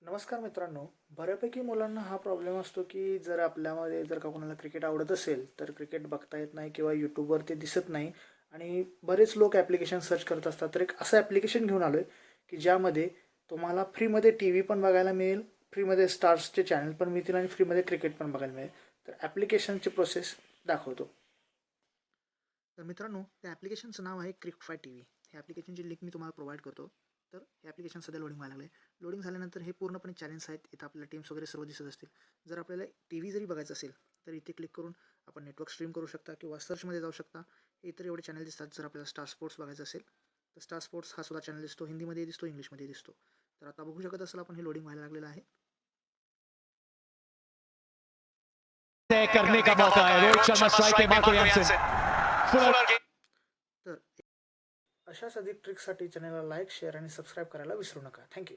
नमस्कार मित्रांनो. बऱ्यापैकी मुलांना हा प्रॉब्लेम असतो की जर आपल्यामध्ये जर का कोणाला क्रिकेट आवडत असेल तर क्रिकेट बघता येत नाही किंवा यूट्यूबवर ते दिसत नाही आणि बरेच लोक ॲप्लिकेशन सर्च करत असतात. तर एक असं ॲप्लिकेशन घेऊन आलो आहे की ज्यामध्ये तुम्हाला फ्रीमध्ये टी व्ही पण बघायला मिळेल, फ्रीमध्ये स्टार्सचे चॅनल पण मिळतील आणि फ्रीमध्ये क्रिकेट पण बघायला मिळेल. तर ॲप्लिकेशनची प्रोसेस दाखवतो. तर मित्रांनो, त्या ॲप्लिकेशनचं नाव आहे क्रिकफाय टी व्ही. हे ॲप्लिकेशनची लिंक मी तुम्हाला प्रोव्हाइड करतो. तर हे ॲप्लिकेशन सध्या लोडिंग व्हायला लागलं आहे. लोडिंग झाल्यानंतर हे पूर्णपणे चॅनल्स आहेत. इथं आपल्याला टीम्स वगैरे सर्व दिसत असतील. जर आपल्याला टी व्ही जरी बघायचं असेल तर इथे क्लिक करून आपण नेटवर्क स्ट्रीम करू शकता किंवा सर्चमध्ये जाऊ शकता. इतर एवढे चॅनल दिसतात. जर आपल्याला स्टार स्पोर्ट्स बघायचं असेल तर स्टार स्पोर्ट्स हा सुद्धा चॅनल दिसतो. हिंदीमध्ये दिसतो, इंग्लिशमध्ये दिसतो. तर आता बघू शकत असेल आपण हे लोडिंग व्हायला लागलेलं आहे. तय करने का मौका है। रोहित शर्मा स्ट्राइक पे, मार्को यान्सेन तर अशाच अधिक ट्रिक्ससाठी चॅनलला लाईक, शेअर आणि सबस्क्राईब करायला विसरू नका. थँक्यू.